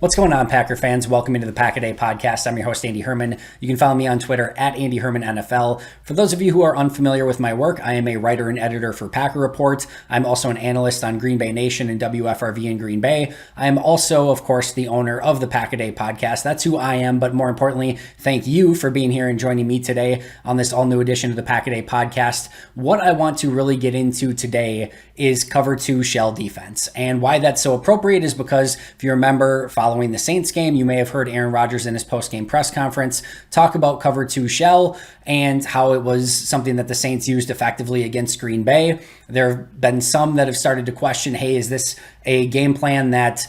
What's going on, Packer fans? Welcome into the Pack-A-Day podcast. I'm your host, Andy Herman. You can follow me on Twitter at Andy Herman NFL. For those of you who are unfamiliar with my work, I am a writer and editor for Packer Report. I'm also an analyst on Green Bay Nation and WFRV in Green Bay. I am also, of course, the owner of the Pack-A-Day podcast. That's who I am, but more importantly, thank you for being here and joining me today on this all-new edition of the Pack-A-Day podcast. What I want to really get into today is cover two shell defense. And why that's so appropriate is because if you remember following the Saints game, you may have heard Aaron Rodgers in his post-game press conference talk about cover two shell and how it was something that the Saints used effectively against Green Bay. There have been some that have started to question, hey, is this a game plan that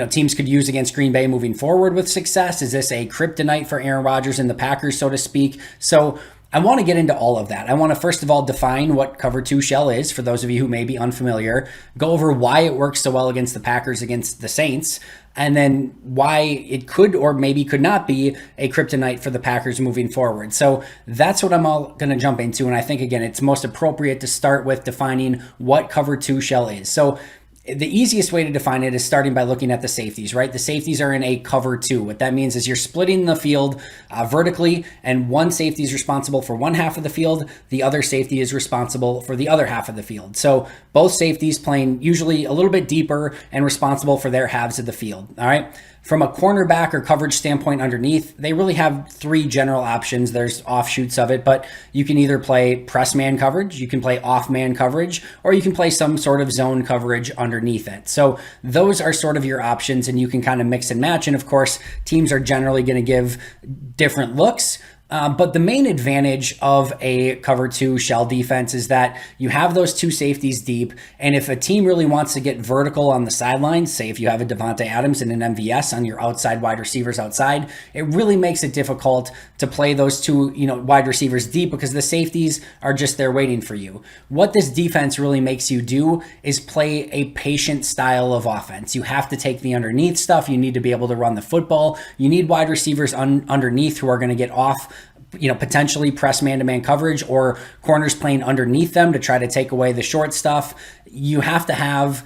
teams could use against Green Bay moving forward with success? Is this a kryptonite for Aaron Rodgers and the Packers, so to speak? So I want to get into all of that. I want to first of all define what cover two shell is for those of you who may be unfamiliar, go over why it works so well against the Packers against the Saints, and then why it could or maybe could not be a kryptonite for the Packers moving forward. So that's what I'm all going to jump into. And I think, again, it's most appropriate to start with defining what cover two shell is. So the easiest way to define it is starting by looking at the safeties, right? The safeties are in a cover two. What that means is you're splitting the field vertically, and one safety is responsible for one half of the field. The other safety is responsible for the other half of the field. So both safeties playing usually a little bit deeper and responsible for their halves of the field. All right. From a cornerback or coverage standpoint underneath, they really have three general options. There's offshoots of it, but you can either play press man coverage, you can play off man coverage, or you can play some sort of zone coverage underneath it. So those are sort of your options, and you can kind of mix and match. And of course, teams are generally going to give different looks. But the main advantage of a cover two shell defense is that you have those two safeties deep. And if a team really wants to get vertical on the sidelines, say if you have a Davante Adams and an MVS on your outside wide receivers outside, it really makes it difficult to play those two, wide receivers deep because the safeties are just there waiting for you. What this defense really makes you do is play a patient style of offense. You have to take the underneath stuff. You need to be able to run the football. You need wide receivers underneath who are going to get off potentially press man-to-man coverage or corners playing underneath them to try to take away the short stuff. You have to have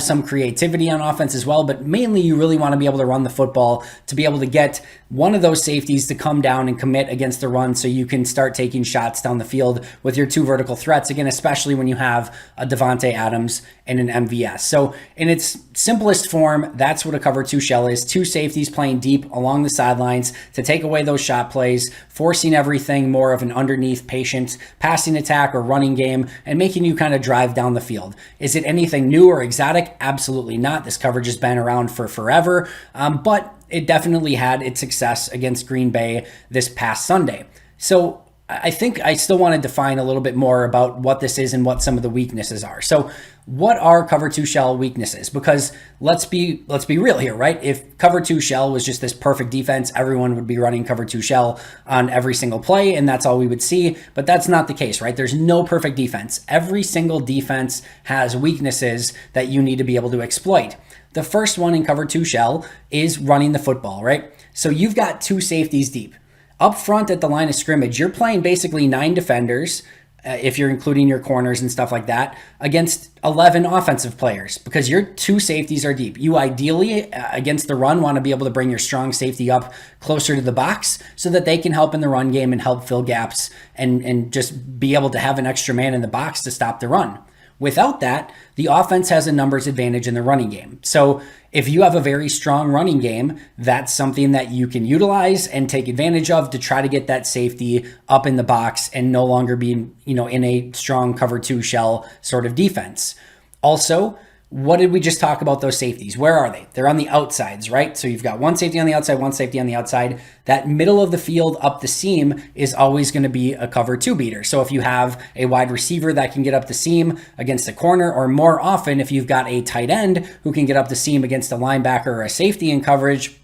some creativity on offense as well, but mainly you really want to be able to run the football to be able to get one of those safeties to come down and commit against the run so you can start taking shots down the field with your two vertical threats, again, especially when you have a Davante Adams and an MVS. So in its simplest form, that's what a cover two shell is. Two safeties playing deep along the sidelines to take away those shot plays, forcing everything more of an underneath patient passing attack or running game and making you kind of drive down the field. Is it anything new or exotic? Absolutely not. This coverage has been around for forever, but it definitely had its success against Green Bay this past Sunday. So I think I still want to define a little bit more about what this is and what some of the weaknesses are. So what are cover two shell weaknesses? Because let's be real here, right? If cover two shell was just this perfect defense, everyone would be running cover two shell on every single play, and that's all we would see. But that's not the case, right? There's no perfect defense. Every single defense has weaknesses that you need to be able to exploit. The first one in cover two shell is running the football, right? So you've got two safeties deep. Up front at the line of scrimmage, you're playing basically 9 defenders, if you're including your corners and stuff like that, against 11 offensive players because your two safeties are deep. You ideally, against the run, want to be able to bring your strong safety up closer to the box so that they can help in the run game and help fill gaps and just be able to have an extra man in the box to stop the run. Without that, the offense has a numbers advantage in the running game. So if you have a very strong running game, that's something that you can utilize and take advantage of to try to get that safety up in the box and no longer be, in a strong cover two shell sort of defense. Also, what did we just talk about those safeties? Where are they? They're on the outsides, right? So you've got one safety on the outside, one safety on the outside. That middle of the field up the seam is always going to be a cover two beater. So if you have a wide receiver that can get up the seam against a corner, or more often if you've got a tight end who can get up the seam against a linebacker or a safety in coverage,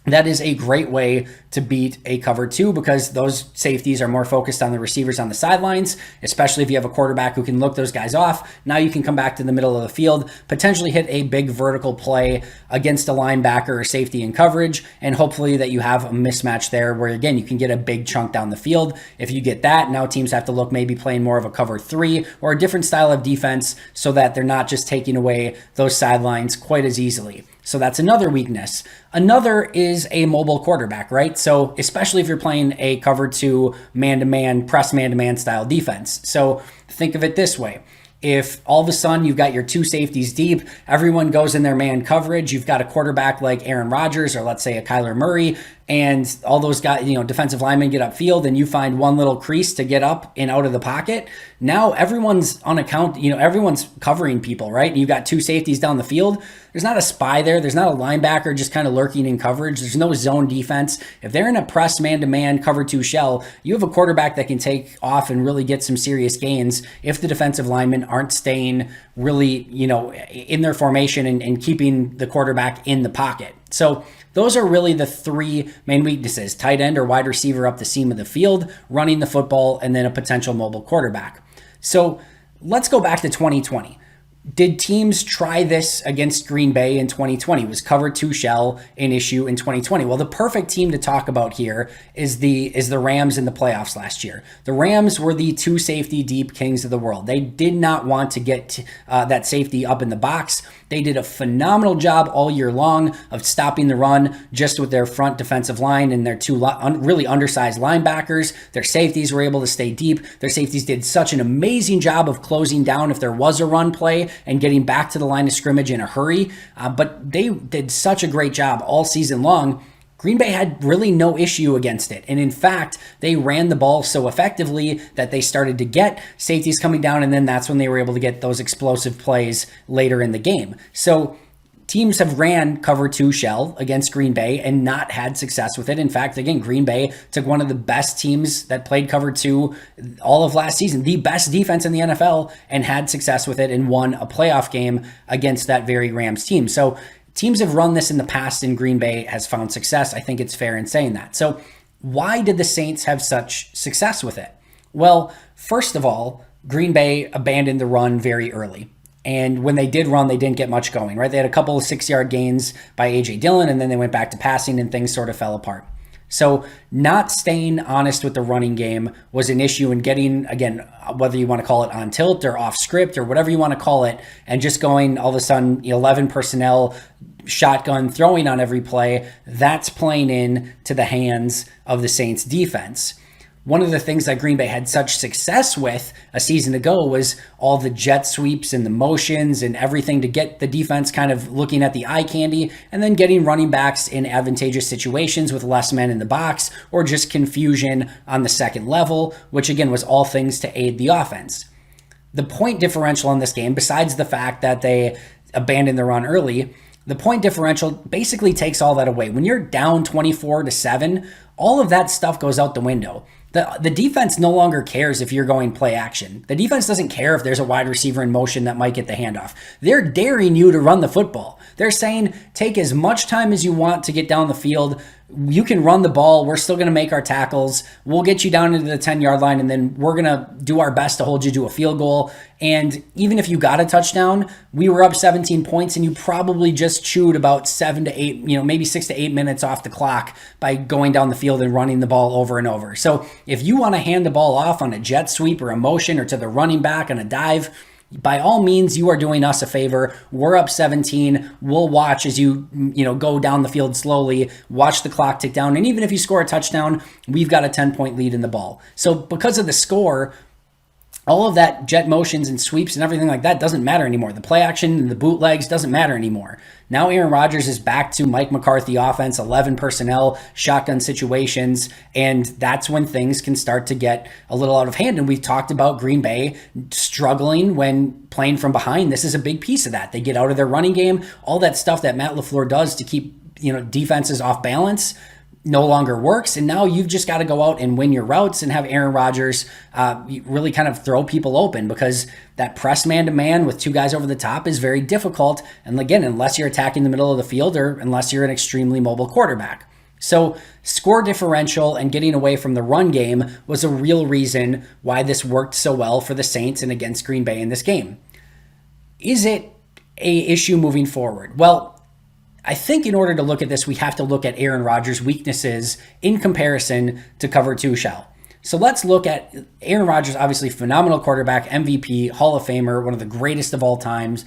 that is a great way to beat a cover two because those safeties are more focused on the receivers on the sidelines, especially if you have a quarterback who can look those guys off. Now you can come back to the middle of the field, potentially hit a big vertical play against a linebacker or safety in coverage, and hopefully that you have a mismatch there where, again, you can get a big chunk down the field. If you get that, now teams have to look maybe playing more of a cover three or a different style of defense so that they're not just taking away those sidelines quite as easily. So that's another weakness. Another is a mobile quarterback, right? So especially if you're playing a cover 2 man-to-man, press man-to-man style defense. So think of it this way. If all of a sudden you've got your 2 safeties deep, everyone goes in their man coverage, you've got a quarterback like Aaron Rodgers or let's say a Kyler Murray, and all those guys, defensive linemen get upfield and you find one little crease to get up and out of the pocket. Now everyone's on account, everyone's covering people, right? You got 2 safeties down the field. There's not a spy there. There's not a linebacker just kind of lurking in coverage. There's no zone defense. If they're in a press man-to-man cover 2 shell, you have a quarterback that can take off and really get some serious gains if the defensive linemen aren't staying really, in their formation and keeping the quarterback in the pocket. So those are really the 3 main weaknesses: tight end or wide receiver up the seam of the field, running the football, and then a potential mobile quarterback. So let's go back to 2020. Did teams try this against Green Bay in 2020? Was cover 2 shell an issue in 2020? Well, the perfect team to talk about here is the Rams in the playoffs last year. The Rams were the 2 safety deep kings of the world. They did not want to get that safety up in the box. They did a phenomenal job all year long of stopping the run just with their front defensive line and their 2 really undersized linebackers. Their safeties were able to stay deep. Their safeties did such an amazing job of closing down if there was a run play and getting back to the line of scrimmage in a hurry. But they did such a great job all season long. Green Bay had really no issue against it. And in fact, they ran the ball so effectively that they started to get safeties coming down, and then that's when they were able to get those explosive plays later in the game. So teams have ran cover 2 shell against Green Bay and not had success with it. In fact, again, Green Bay took one of the best teams that played cover 2 all of last season, the best defense in the NFL, and had success with it and won a playoff game against that very Rams team. So teams have run this in the past and Green Bay has found success. I think it's fair in saying that. So why did the Saints have such success with it? Well, first of all, Green Bay abandoned the run very early. And when they did run, they didn't get much going, right? They had a couple of 6-yard gains by A.J. Dillon, and then they went back to passing and things sort of fell apart. So not staying honest with the running game was an issue in getting, again, whether you want to call it on tilt or off script or whatever you want to call it, and just going all of a sudden 11 personnel, shotgun throwing on every play, that's playing in to the hands of the Saints defense. One of the things that Green Bay had such success with a season ago was all the jet sweeps and the motions and everything to get the defense kind of looking at the eye candy and then getting running backs in advantageous situations with less men in the box or just confusion on the second level, which again was all things to aid the offense. The point differential in this game, besides the fact that they abandoned the run early, the point differential basically takes all that away. When you're down 24-7, all of that stuff goes out the window. The defense no longer cares if you're going play action. The defense doesn't care if there's a wide receiver in motion that might get the handoff. They're daring you to run the football. They're saying, take as much time as you want to get down the field. You can run the ball. We're still going to make our tackles. We'll get you down into the 10-yard line, and then we're going to do our best to hold you to a field goal. And even if you got a touchdown, we were up 17 points, and you probably just chewed about 7 to 8, maybe 6 to 8 minutes off the clock by going down the field and running the ball over and over. So if you want to hand the ball off on a jet sweep or a motion or to the running back on a dive, by all means, you are doing us a favor. We're up 17. We'll watch as you go down the field slowly, watch the clock tick down. And even if you score a touchdown, we've got a 10-point lead in the ball. So because of the score, all of that jet motions and sweeps and everything like that doesn't matter anymore. The play action and the bootlegs doesn't matter anymore. Now Aaron Rodgers is back to Mike McCarthy offense, 11 personnel, shotgun situations, and that's when things can start to get a little out of hand. And we've talked about Green Bay struggling when playing from behind. This is a big piece of that. They get out of their running game. All that stuff that Matt LaFleur does to keep defenses off balance no longer works. And now you've just got to go out and win your routes and have Aaron Rodgers really kind of throw people open, because that press man-to-man with 2 guys over the top is very difficult. And again, unless you're attacking the middle of the field or unless you're an extremely mobile quarterback. So score differential and getting away from the run game was a real reason why this worked so well for the Saints and against Green Bay in this game. Is it an issue moving forward? Well, I think in order to look at this, we have to look at Aaron Rodgers' weaknesses in comparison to cover 2 shell. So let's look at Aaron Rodgers, obviously phenomenal quarterback, MVP, Hall of Famer, one of the greatest of all times.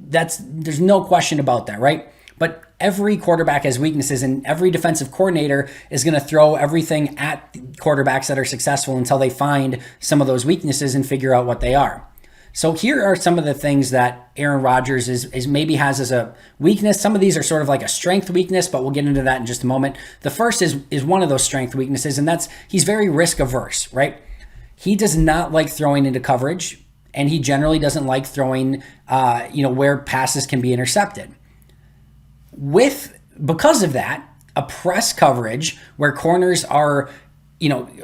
there's no question about that, right? But every quarterback has weaknesses, and every defensive coordinator is going to throw everything at quarterbacks that are successful until they find some of those weaknesses and figure out what they are. So here are some of the things that Aaron Rodgers is maybe has as a weakness. Some of these are sort of like a strength weakness, but we'll get into that in just a moment. The first is one of those strength weaknesses, and that's he's very risk averse, right? He does not like throwing into coverage, and he generally doesn't like throwing, where passes can be intercepted. Because of that, a press coverage where corners are,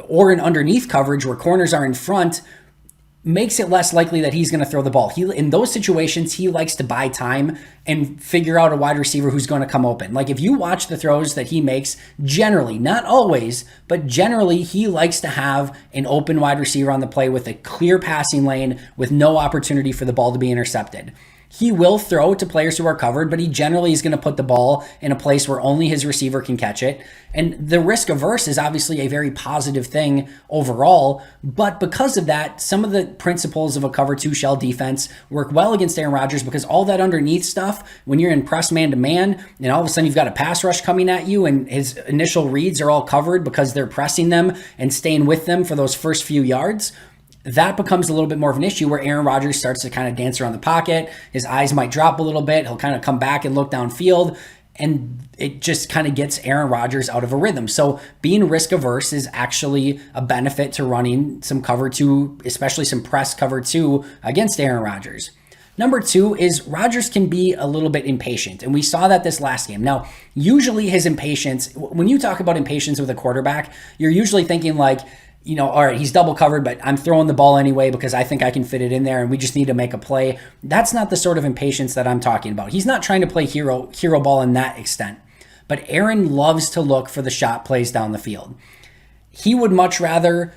or an underneath coverage where corners are in front makes it less likely that he's going to throw the ball. In those situations, he likes to buy time and figure out a wide receiver who's going to come open. Like if you watch the throws that he makes, generally, not always, but generally, he likes to have an open wide receiver on the play with a clear passing lane with no opportunity for the ball to be intercepted. He will throw to players who are covered, but he generally is going to put the ball in a place where only his receiver can catch it. And the risk averse is obviously a very positive thing overall. But because of that, some of the principles of a cover two shell defense work well against Aaron Rodgers, because all that underneath stuff, when you're in press man to man, and all of a sudden you've got a pass rush coming at you and his initial reads are all covered because they're pressing them and staying with them for those first few yards, that becomes a little bit more of an issue where Aaron Rodgers starts to kind of dance around the pocket. His eyes might drop a little bit. He'll kind of come back and look downfield, and it just kind of gets Aaron Rodgers out of a rhythm. So being risk averse is actually a benefit to running some cover two, especially some press cover two against Aaron Rodgers. Number two is Rodgers can be a little bit impatient, and we saw that this last game. Now, usually his impatience, when you talk about impatience with a quarterback, you're usually thinking like, all right, he's double covered, but I'm throwing the ball anyway because I think I can fit it in there and we just need to make a play. That's not the sort of impatience that I'm talking about. He's not trying to play hero ball in that extent. But Aaron loves to look for the shot plays down the field. He would much rather,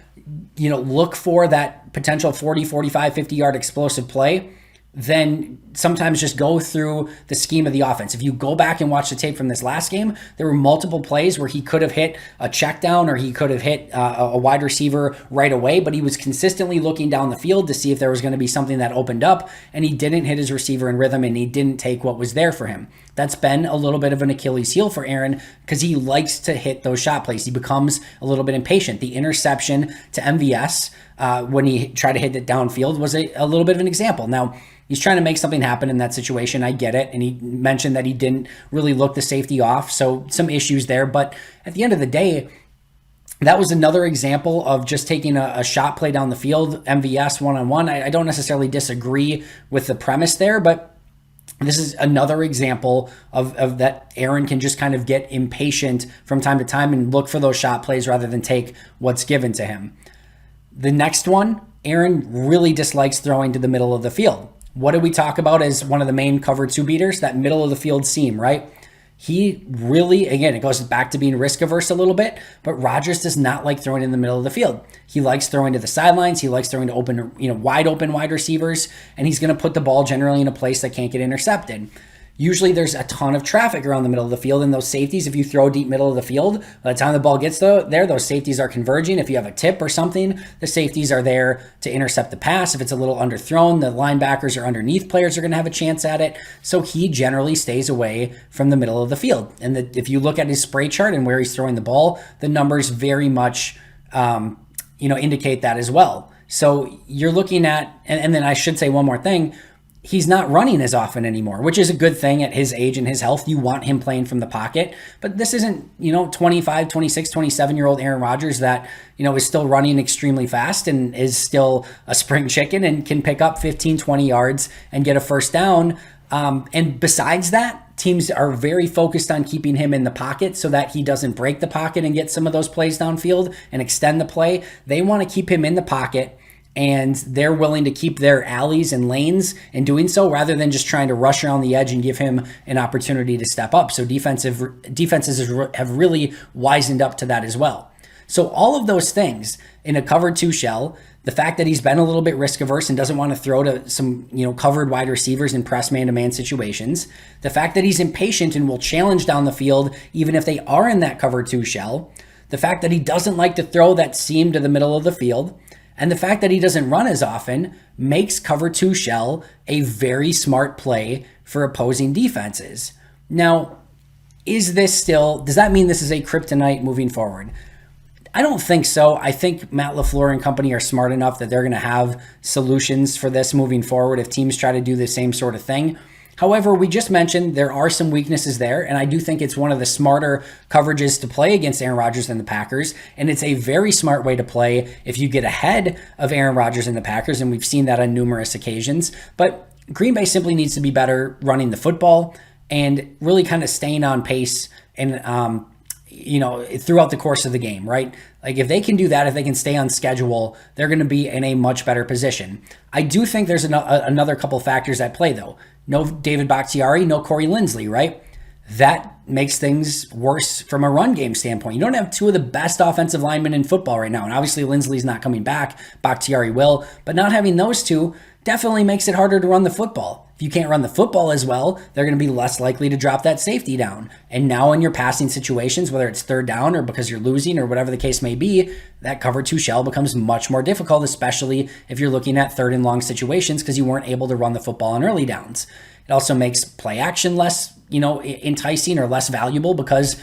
look for that potential 40, 45, 50-yard explosive play than sometimes just go through the scheme of the offense. If you go back and watch the tape from this last game, there were multiple plays where he could have hit a check down or he could have hit a wide receiver right away, but he was consistently looking down the field to see if there was going to be something that opened up, and he didn't hit his receiver in rhythm and he didn't take what was there for him. That's been a little bit of an Achilles heel for Aaron because he likes to hit those shot plays. He becomes a little bit impatient. The interception to MVS when he tried to hit it downfield was a little bit of an example. Now, he's trying to make something happen in that situation. I get it. And he mentioned that he didn't really look the safety off. So some issues there. But at the end of the day, that was another example of just taking a shot play down the field, MVS one-on-one. I don't necessarily disagree with the premise there, but this is another example of that Aaron can just kind of get impatient from time to time and look for those shot plays rather than take what's given to him. The next one, Aaron really dislikes throwing to the middle of the field. What did we talk about as one of the main cover two beaters? That middle of the field seam, right? He really, again, it goes back to being risk averse a little bit, but Rodgers does not like throwing in the middle of the field. He likes throwing to the sidelines. He likes throwing to open, wide open wide receivers, and he's going to put the ball generally in a place that can't get intercepted. Usually there's a ton of traffic around the middle of the field, and those safeties, if you throw deep middle of the field, by the time the ball gets there, those safeties are converging. If you have a tip or something, the safeties are there to intercept the pass. If it's a little underthrown, the linebackers or underneath players are going to have a chance at it. So he generally stays away from the middle of the field. And if you look at his spray chart and where he's throwing the ball, the numbers very much indicate that as well. So you're looking at, and then I should say one more thing, he's not running as often anymore, which is a good thing at his age and his health. You want him playing from the pocket, but this isn't, 25, 26, 27-year-old Aaron Rodgers that, is still running extremely fast and is still a spring chicken and can pick up 15, 20 yards and get a first down. And besides that, teams are very focused on keeping him in the pocket so that he doesn't break the pocket and get some of those plays downfield and extend the play. They want to keep him in the pocket, and they're willing to keep their alleys and lanes in doing so rather than just trying to rush around the edge and give him an opportunity to step up. So defenses have really wisened up to that as well. So all of those things in a cover two shell, the fact that he's been a little bit risk averse and doesn't want to throw to some, covered wide receivers in press man-to-man situations, the fact that he's impatient and will challenge down the field even if they are in that cover two shell, the fact that he doesn't like to throw that seam to the middle of the field, And the fact that he doesn't run as often makes cover 2 shell a very smart play for opposing defenses. Now, does that mean this is a kryptonite moving forward? I don't think so. I think Matt LaFleur and company are smart enough that they're going to have solutions for this moving forward if teams try to do the same sort of thing. However, we just mentioned there are some weaknesses there, and I do think it's one of the smarter coverages to play against Aaron Rodgers and the Packers, and it's a very smart way to play if you get ahead of Aaron Rodgers and the Packers, and we've seen that on numerous occasions. But Green Bay simply needs to be better running the football and really kind of staying on pace and throughout the course of the game, right? Like if they can do that, if they can stay on schedule, they're going to be in a much better position. I do think there's another couple factors at play though. No David Bakhtiari, no Corey Linsley, right? That makes things worse from a run game standpoint. You don't have 2 of the best offensive linemen in football right now. And obviously Linsley's not coming back. Bakhtiari will. But not having those 2 definitely makes it harder to run the football. If you can't run the football as well, they're going to be less likely to drop that safety down. And now in your passing situations, whether it's third down or because you're losing or whatever the case may be, that cover 2 shell becomes much more difficult, especially if you're looking at third and long situations because you weren't able to run the football on early downs. It also makes play action less, enticing or less valuable because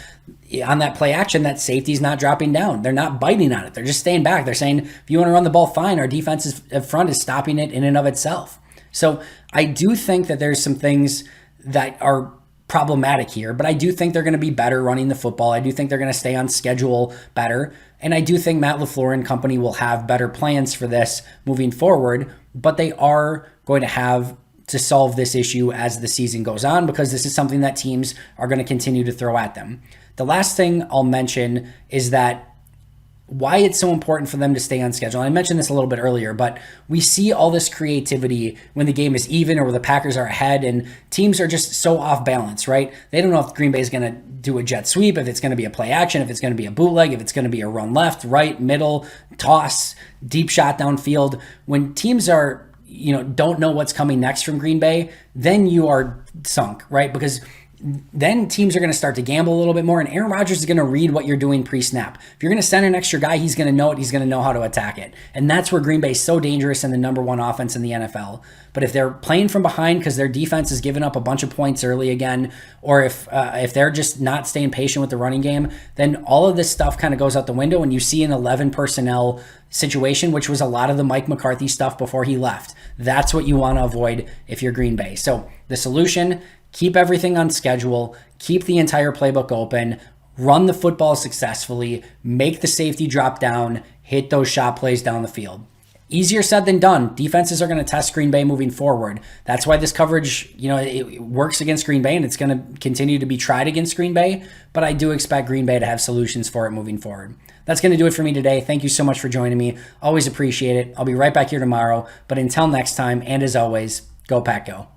on that play action, that safety's not dropping down. They're not biting on it. They're just staying back. They're saying, if you want to run the ball, fine. Our defense front is stopping it in and of itself. So I do think that there's some things that are problematic here, but I do think they're going to be better running the football. I do think they're going to stay on schedule better. And I do think Matt LaFleur and company will have better plans for this moving forward, but they are going to have to solve this issue as the season goes on because this is something that teams are going to continue to throw at them. The last thing I'll mention is that why it's so important for them to stay on schedule. I mentioned this a little bit earlier, but we see all this creativity when the game is even or when the Packers are ahead and teams are just so off balance, right? They don't know if Green Bay is going to do a jet sweep, if it's going to be a play action, if it's going to be a bootleg, if it's going to be a run left, right, middle, toss, deep shot downfield. When teams are, don't know what's coming next from Green Bay, then you are sunk, right? Because then teams are going to start to gamble a little bit more, and Aaron Rodgers is going to read what you're doing pre-snap. If you're going to send an extra guy, he's going to know it. He's going to know how to attack it. And that's where Green Bay is so dangerous and the number 1 offense in the NFL. But if they're playing from behind because their defense is giving up a bunch of points early again, or if they're just not staying patient with the running game, then all of this stuff kind of goes out the window, and you see an 11 personnel situation, which was a lot of the Mike McCarthy stuff before he left. That's what you want to avoid if you're Green Bay. So the solution: keep everything on schedule, keep the entire playbook open, run the football successfully, make the safety drop down, hit those shot plays down the field. Easier said than done. Defenses are going to test Green Bay moving forward. That's why this coverage, it works against Green Bay and it's going to continue to be tried against Green Bay, but I do expect Green Bay to have solutions for it moving forward. That's going to do it for me today. Thank you so much for joining me. Always appreciate it. I'll be right back here tomorrow, but until next time, and as always, go Pack Go.